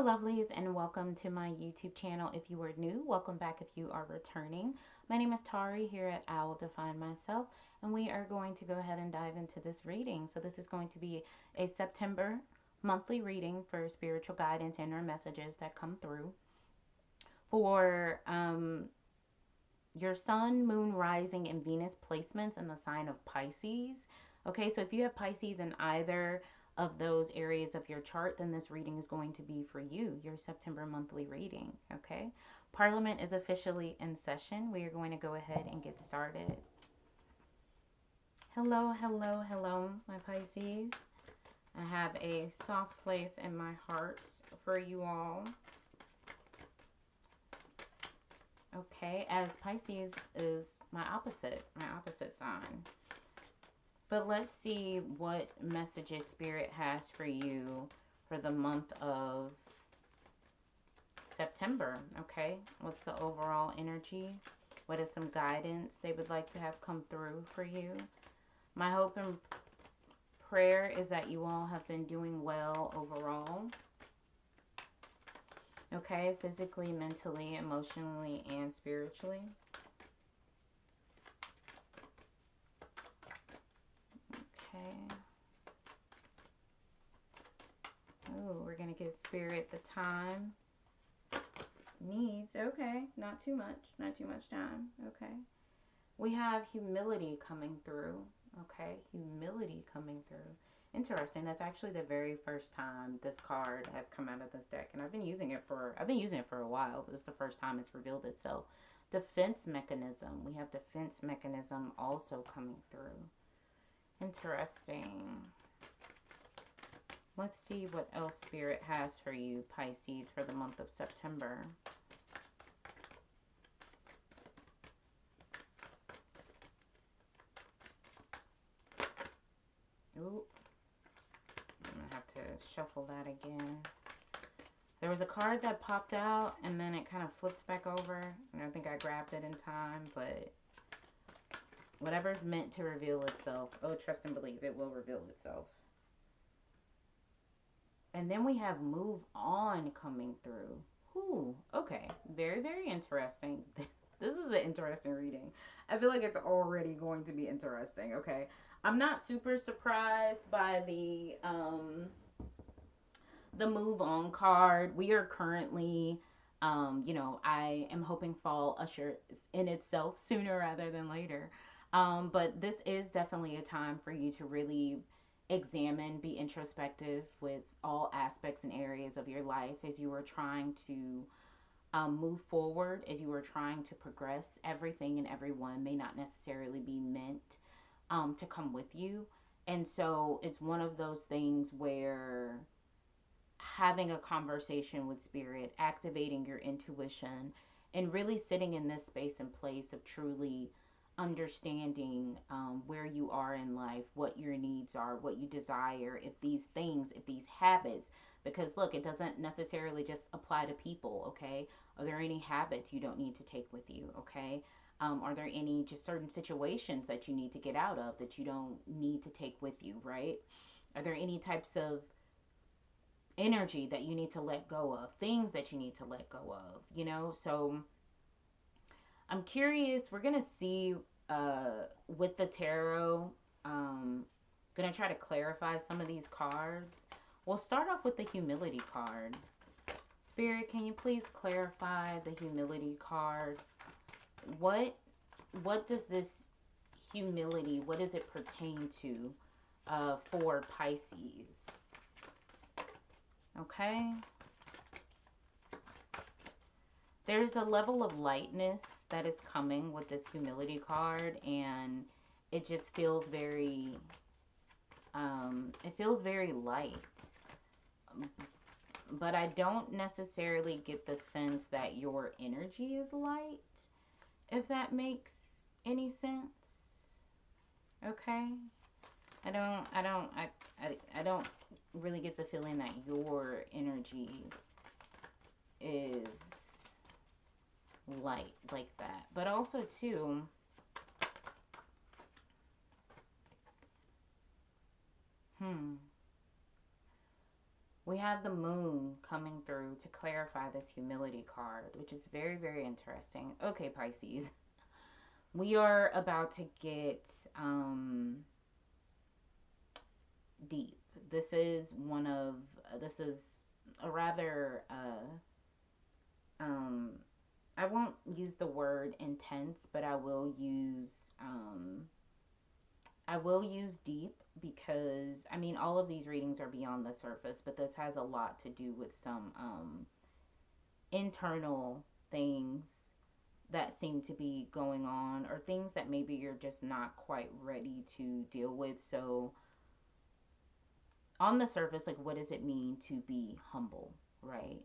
lovelies, and welcome to my YouTube channel. If you are new, welcome back if you are returning. My name is Tari here at I Will Define Myself, and we are going to go ahead and dive into this reading. So, this is going to be a September monthly reading for spiritual guidance and or messages that come through for your sun, moon, rising, and Venus placements in the sign of Pisces. Okay, so if you have Pisces in either of those areas of your chart, then this reading is going to be for you, your September monthly reading. Okay, Parliament is officially in session. We are going to go ahead and get started. Hello, hello, hello, my Pisces. I have a soft place in my heart for you all. Okay, as Pisces is my opposite sign. But let's see what messages Spirit has for you for the month of September, okay? What's the overall energy? What is some guidance they would like to have come through for you? My hope and prayer is that you all have been doing well overall. Okay, physically, mentally, emotionally, and spiritually. Okay. Oh, we're going to give Spirit the time needs. Okay, not too much. Not too much time. Okay. We have humility coming through. Okay, humility coming through. Interesting. That's actually the very first time this card has come out of this deck, and I've been using it for a while, but this is the first time it's revealed itself. Defense mechanism. We have defense mechanism also coming through. Interesting. Let's see what else Spirit has for you, Pisces, for the month of September. Ooh. I'm going to have to shuffle that again. There was a card that popped out, and then it kind of flipped back over, and I think I grabbed it in time, but whatever's meant to reveal itself, oh, trust and believe, it will reveal itself. And then we have move on coming through. Ooh, okay. Very, very interesting. This is an interesting reading. I feel like it's already going to be interesting, okay? I'm not super surprised by the move on card. We are currently, I am hoping fall ushers in itself sooner rather than later. But this is definitely a time for you to really examine, be introspective with all aspects and areas of your life as you are trying to move forward, as you are trying to progress. Everything and everyone may not necessarily be meant to come with you. And so it's one of those things where having a conversation with Spirit, activating your intuition, and really sitting in this space and place of truly understanding where you are in life, what your needs are, what you desire, if these things, if these habits, because look, it doesn't necessarily just apply to people, okay? Are there any habits you don't need to take with you, okay? Are there any just certain situations that you need to get out of that you don't need to take with you, right? Are there any types of energy that you need to let go of, things that you need to let go of, you know? So I'm curious. We're going to see with the tarot, going to try to clarify some of these cards. We'll start off with the humility card. Spirit, can you please clarify the humility card? What does this humility, what does it pertain to for Pisces? Okay. There's a level of lightness that is coming with this humility card, and it just feels very, light. But I don't necessarily get the sense that your energy is light, if that makes any sense. Okay? I don't really get the feeling that your energy is light like that. But also too, we we have the moon coming through to clarify this humility card, which is very, very interesting. Okay, Pisces, we are about to get deep. This is a rather, um, I won't use the word intense, but I will use deep because I mean all of these readings are beyond the surface, but this has a lot to do with some internal things that seem to be going on, or things that maybe you're just not quite ready to deal with. So on the surface, like, what does it mean to be humble, right?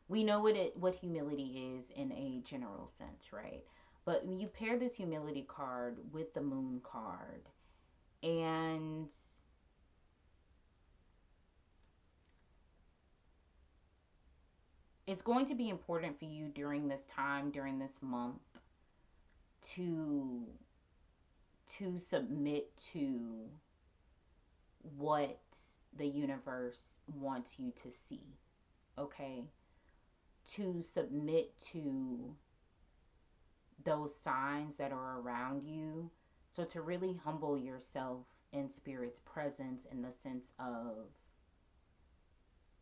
We know what humility is in a general sense, right? But when you pair this humility card with the moon card, and it's going to be important for you during this time, during this month, to submit to what the universe wants you to see, okay? To submit to those signs that are around you. So to really humble yourself in spirit's presence, in the sense of,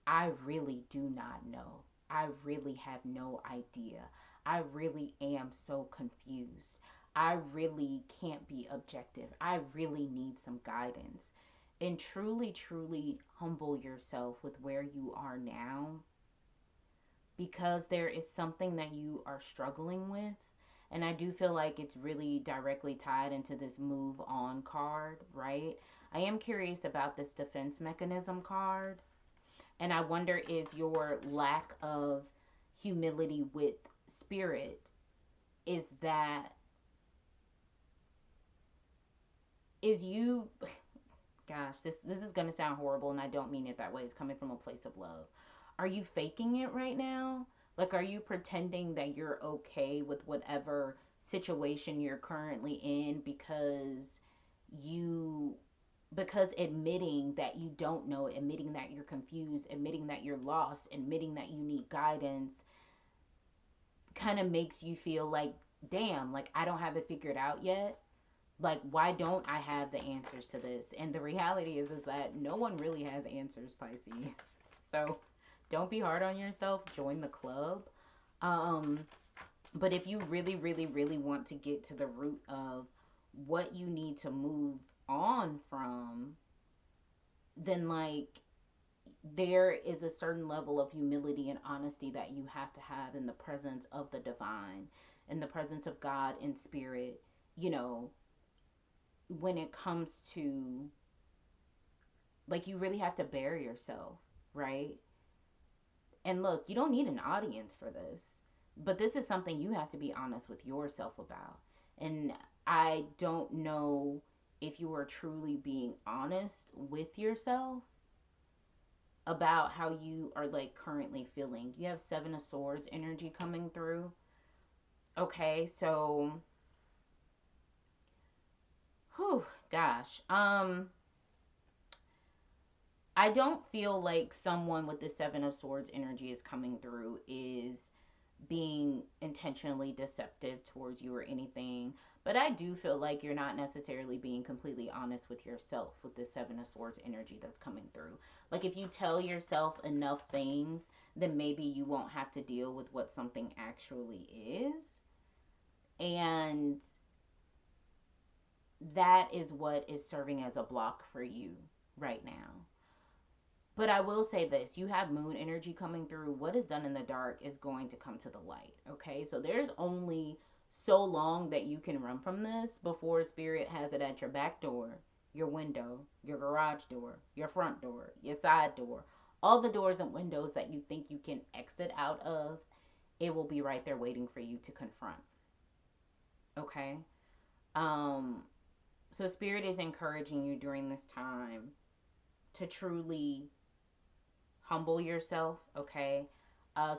I really do not know. I really have no idea. I really am so confused. I really can't be objective. I really need some guidance. And truly, truly humble yourself with where you are now, because there is something that you are struggling with. And I do feel like it's really directly tied into this move on card, right? I am curious about this defense mechanism card. And I wonder, is your lack of humility with spirit, is that, is you, gosh, this is going to sound horrible and I don't mean it that way. It's coming from a place of love. Are you faking it right now? Like, are you pretending that you're okay with whatever situation you're currently in, you because admitting that you don't know, admitting that you're confused, admitting that you're lost, admitting that you need guidance kind of makes you feel like, damn, like I don't have it figured out yet. Like, why don't I have the answers to this? And the reality is that no one really has answers, Pisces. So don't be hard on yourself. Join the club. Um, but if you really, really, really want to get to the root of what you need to move on from, then, like, there is a certain level of humility and honesty that you have to have in the presence of the divine, in the presence of God in spirit, you know, when it comes to, like, you really have to bear yourself, right? And look, you don't need an audience for this, but this is something you have to be honest with yourself about. And I don't know if you are truly being honest with yourself about how you are, like, currently feeling. You have Seven of Swords energy coming through. Okay, so, whew, gosh. I don't feel like someone with the Seven of Swords energy is coming through is being intentionally deceptive towards you or anything. But I do feel like you're not necessarily being completely honest with yourself with the Seven of Swords energy that's coming through. Like, if you tell yourself enough things, then maybe you won't have to deal with what something actually is. And that is what is serving as a block for you right now. But I will say this, you have moon energy coming through. What is done in the dark is going to come to the light, okay? So there's only so long that you can run from this before spirit has it at your back door, your window, your garage door, your front door, your side door. All the doors and windows that you think you can exit out of, it will be right there waiting for you to confront, okay? Um, so spirit is encouraging you during this time to truly humble yourself, okay?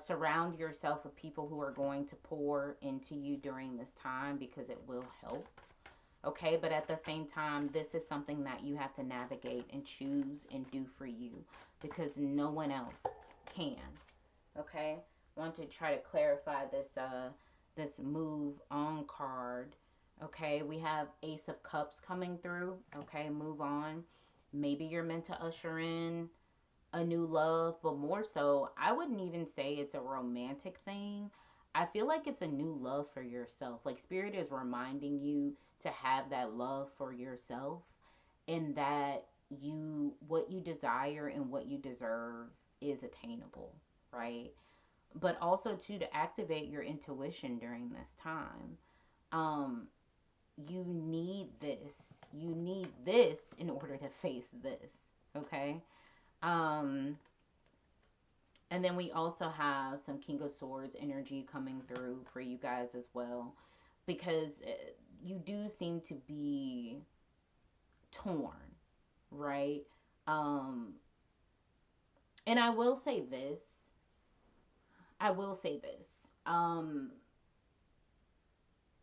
Surround yourself with people who are going to pour into you during this time, because it will help. Okay, but at the same time, this is something that you have to navigate and choose and do for you because no one else can. Okay, want to try to clarify this move on card. Okay, we have Ace of Cups coming through. Okay, move on. Maybe you're meant to usher in a new love, but more so, I wouldn't even say it's a romantic thing. I feel like it's a new love for yourself. Like Spirit is reminding you to have that love for yourself and that what you desire and what you deserve is attainable, right? But also too to activate your intuition during this time. Um you need this. You need this in order to face this, okay? Um and then we also have some King of Swords energy coming through for you guys as well because you do seem to be torn, right? Um, and I will say this. I will say this. Um,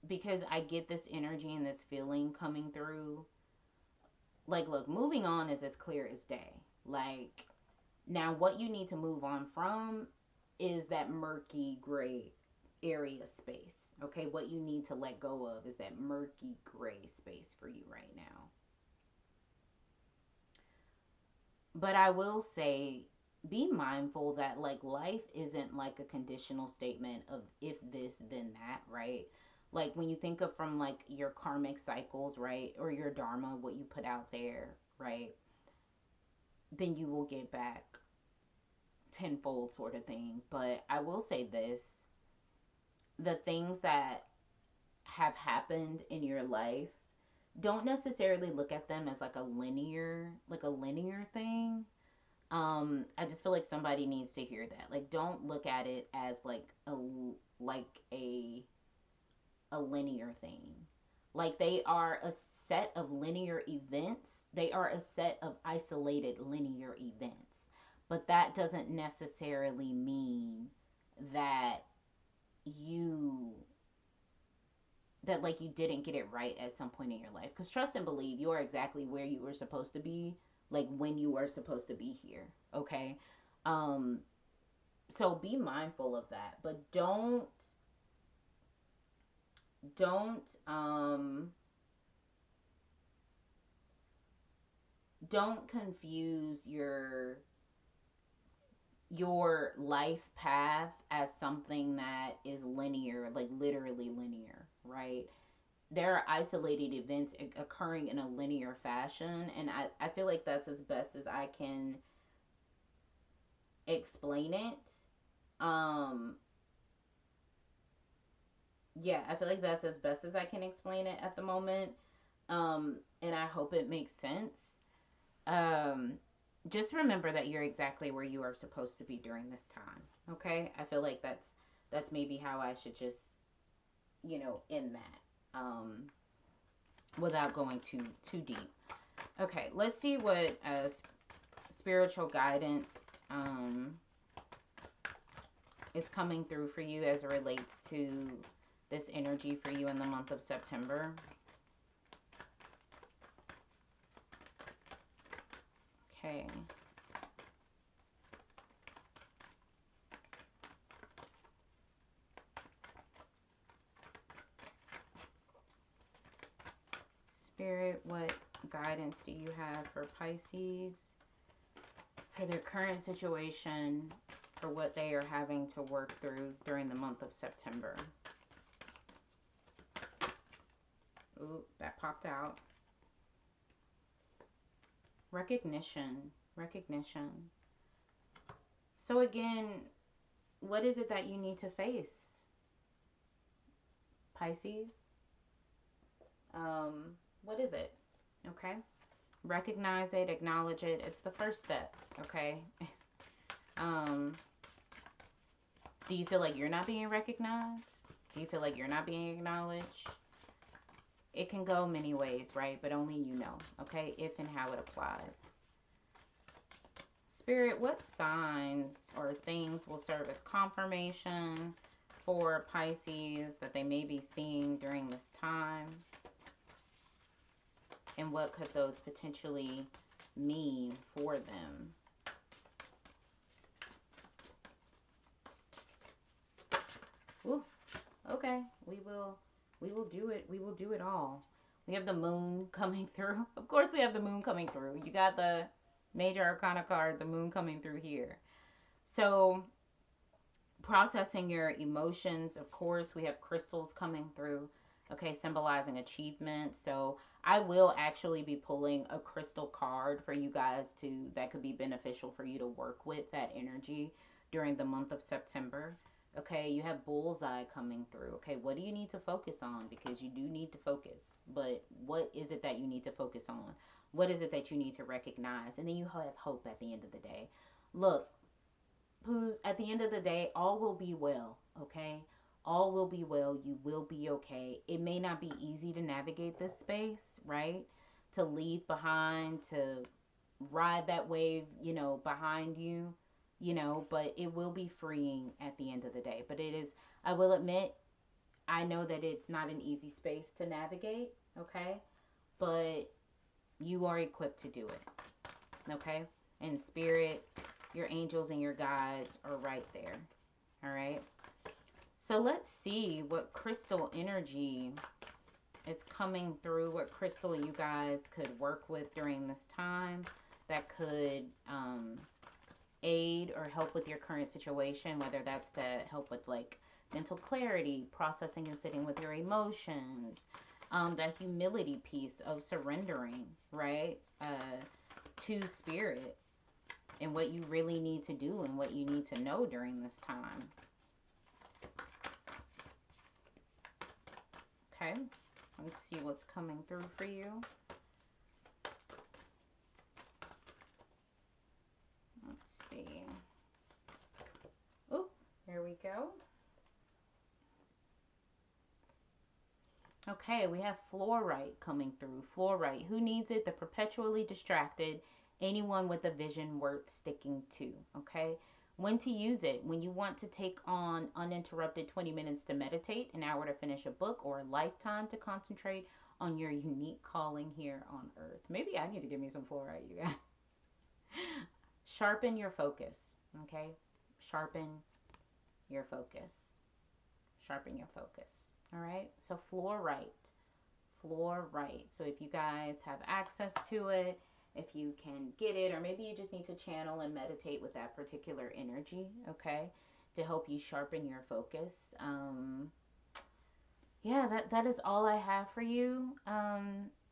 because I get this energy and this feeling coming through. Like, look, moving on is as clear as day. Like, now what you need to move on from is that murky gray area space. Okay, what you need to let go of is that murky gray space for you right now. But I will say, be mindful that like life isn't like a conditional statement of if this then that, right? Like when you think of from like your karmic cycles, right, or your dharma, what you put out there, right, then you will get back tenfold sort of thing. But I will say this, the things that have happened in your life, don't necessarily look at them as like a linear thing. I just feel like somebody needs to hear that. Like don't look at it as like a a linear thing. Like they are a set of linear events. They are a set of isolated linear events. But that doesn't necessarily mean that you that like you didn't get it right at some point in your life, because trust and believe you are exactly where you were supposed to be, like when you were supposed to be here. Okay, um so be mindful of that, but don't don't confuse your life path as something that is linear, like literally linear, right? There are isolated events occurring in a linear fashion, and I feel like that's as best as I can explain it. um yeah, I feel like that's as best as I can explain it at the moment. And I hope it makes sense. um just remember that you're exactly where you are supposed to be during this time. Okay, I feel like that's maybe how I should just end that, without going too deep. Okay, let's see what spiritual guidance um, is coming through for you as it relates to this energy for you in the month of September. Okay. Spirit, what guidance do you have for Pisces for their current situation, for what they are having to work through during the month of September? Ooh, that popped out. Recognition. Recognition. So again, what is it that you need to face, Pisces? What is it? Okay. Recognize it, acknowledge it. It's the first step, okay? um, do you feel like you're not being recognized? Do you feel like you're not being acknowledged? It can go many ways, right? But only you know, okay? If and how it applies. Spirit, what signs or things will serve as confirmation for Pisces that they may be seeing during this time? and what could those potentially mean for them. Ooh, okay, we will do it. We will do it all. We have the moon coming through. Of course, we have the moon coming through. You got the major arcana card, the moon coming through here. So, processing your emotions, of course, we have crystals coming through, okay, symbolizing achievement. So, I will actually be pulling a crystal card for you guys to that could be beneficial for you to work with that energy during the month of September. Okay, you have bullseye coming through. Okay, what do you need to focus on? Because you do need to focus. But what is it that you need to focus on? What is it that you need to recognize? And then you have hope at the end of the day. Look, Poos, at the end of the day, all will be well, okay? All will be well. You will be okay. It may not be easy to navigate this space, right? To leave behind, to ride that wave, behind you, but it will be freeing at the end of the day. But it is, I will admit, I know that it's not an easy space to navigate, okay? But you are equipped to do it, okay? And spirit, your angels and your guides are right there, all right? So let's see what crystal energy is coming through, what crystal you guys could work with during this time that could aid or help with your current situation, whether that's to help with like mental clarity, processing and sitting with your emotions, that humility piece of surrendering, right, to spirit and what you really need to do and what you need to know during this time. Okay, let's see what's coming through for you. Let's see. Oh, there we go. Okay, we have fluorite coming through. Fluorite. Who needs it? The perpetually distracted. Anyone with a vision worth sticking to. Okay? When to use it? When you want to take on uninterrupted 20 minutes to meditate, an hour to finish a book, or a lifetime to concentrate on your unique calling here on earth. Maybe I need to give me some fluorite, you guys. Sharpen your focus. Okay? Sharpen your focus. Sharpen your focus. All right, so fluorite. So if you guys have access to it, if you can get it, or maybe you just need to channel and meditate with that particular energy, okay, to help you sharpen your focus. Yeah, that is all I have for you,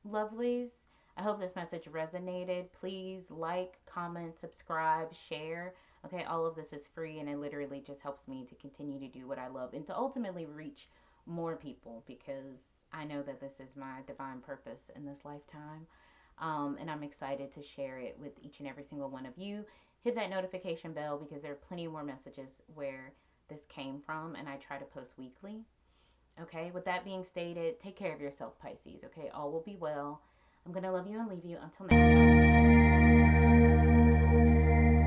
lovelies. I hope this message resonated. Please like, comment, subscribe, share. Okay, all of this is free, and it literally just helps me to continue to do what I love and to ultimately reach more people, because I know that this is my divine purpose in this lifetime, and I'm excited to share it with each and every single one of you. Hit that notification bell, because there are plenty more messages where this came from, and I try to post weekly. Okay, with that being stated, take care of yourself, Pisces. Okay, all will be well. I'm gonna love you and leave you until next time.